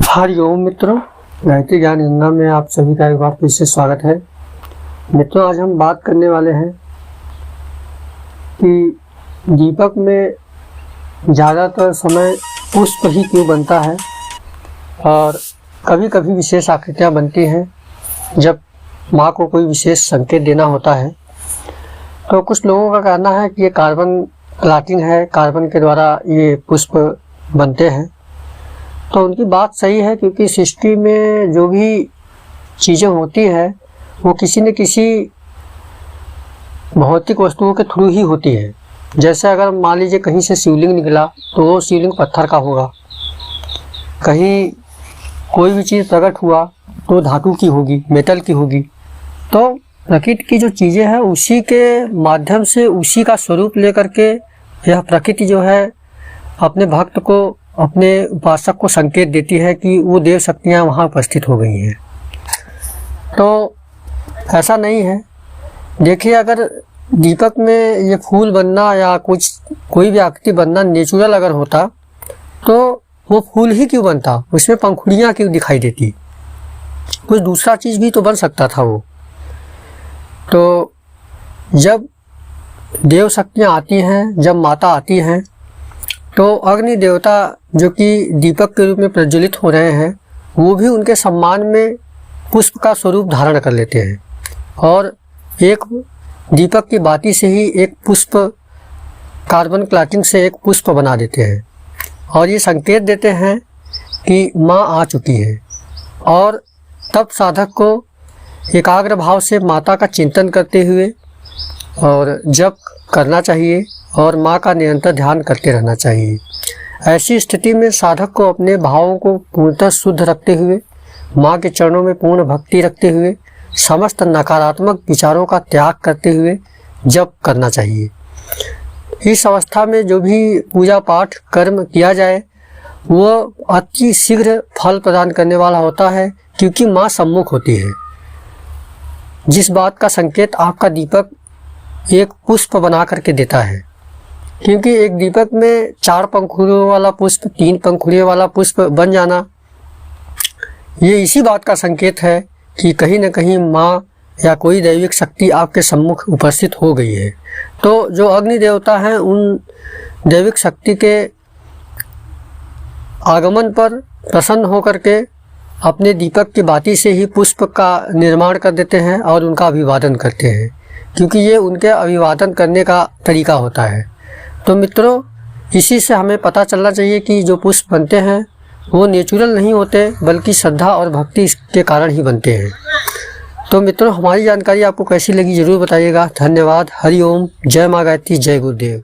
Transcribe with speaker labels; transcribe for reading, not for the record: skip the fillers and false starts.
Speaker 1: हरिओम मित्रों, गायत्री ज्ञान गंगा में आप सभी का एक बार फिर से स्वागत है। मित्रों, आज हम बात करने वाले हैं कि दीपक में ज़्यादातर समय पुष्प ही क्यों बनता है और कभी कभी विशेष आकृतियाँ बनती हैं जब माँ को कोई विशेष संकेत देना होता है। तो कुछ लोगों का कहना है कि ये कार्बन क्लॉटिंग है, कार्बन के द्वारा ये पुष्प बनते हैं। तो उनकी बात सही है, क्योंकि सृष्टि में जो भी चीज़ें होती है वो किसी न किसी भौतिक वस्तुओं के थ्रू ही होती है। जैसे अगर मान लीजिए कहीं से शिवलिंग निकला तो वो शिवलिंग पत्थर का होगा, कहीं कोई भी चीज़ प्रकट हुआ तो धातु की होगी, मेटल की होगी। तो प्रकृति की जो चीज़ें हैं उसी के माध्यम से, उसी का स्वरूप लेकर के यह प्रकृति जो है अपने भक्त को, अपने उपासक को संकेत देती है कि वो देव शक्तियाँ वहाँ उपस्थित हो गई हैं। तो ऐसा नहीं है। देखिए, अगर दीपक में ये फूल बनना या कोई भी आकृति बनना नेचुरल अगर होता तो वो फूल ही क्यों बनता, उसमें पंखुड़ियाँ क्यों दिखाई देती, कुछ दूसरा चीज़ भी तो बन सकता था वो। तो जब देव शक्तियाँ आती हैं, जब माता आती हैं, तो अग्नि देवता जो कि दीपक के रूप में प्रज्वलित हो रहे हैं वो भी उनके सम्मान में पुष्प का स्वरूप धारण कर लेते हैं और एक दीपक की बाती से ही एक पुष्प, कार्बन क्लॉटिंग से एक पुष्प बना देते हैं और ये संकेत देते हैं कि माँ आ चुकी है। और तब साधक को एकाग्र भाव से माता का चिंतन करते हुए और जप करना चाहिए और माँ का निरंतर ध्यान करते रहना चाहिए। ऐसी स्थिति में साधक को अपने भावों को पूर्णतः शुद्ध रखते हुए, माँ के चरणों में पूर्ण भक्ति रखते हुए, समस्त नकारात्मक विचारों का त्याग करते हुए जप करना चाहिए। इस अवस्था में जो भी पूजा पाठ कर्म किया जाए वो अति शीघ्र फल प्रदान करने वाला होता है, क्योंकि माँ सम्मुख होती है। जिस बात का संकेत आपका दीपक एक पुष्प बना करके देता है, क्योंकि एक दीपक में 4 पंखुड़ियों वाला पुष्प, 3 पंखुड़ियों वाला पुष्प बन जाना, ये इसी बात का संकेत है कि कहीं न कहीं माँ या कोई दैविक शक्ति आपके सम्मुख उपस्थित हो गई है। तो जो अग्नि देवता हैं उन दैविक शक्ति के आगमन पर प्रसन्न होकर के अपने दीपक की बाती से ही पुष्प का निर्माण कर देते हैं और उनका अभिवादन करते हैं, क्योंकि ये उनके अभिवादन करने का तरीका होता है। तो मित्रों, इसी से हमें पता चलना चाहिए कि जो पुष्प बनते हैं वो नेचुरल नहीं होते, बल्कि श्रद्धा और भक्ति के कारण ही बनते हैं। तो मित्रों, हमारी जानकारी आपको कैसी लगी ज़रूर बताइएगा। धन्यवाद। हरि ओम। जय माँ गायत्री, जय गुरुदेव।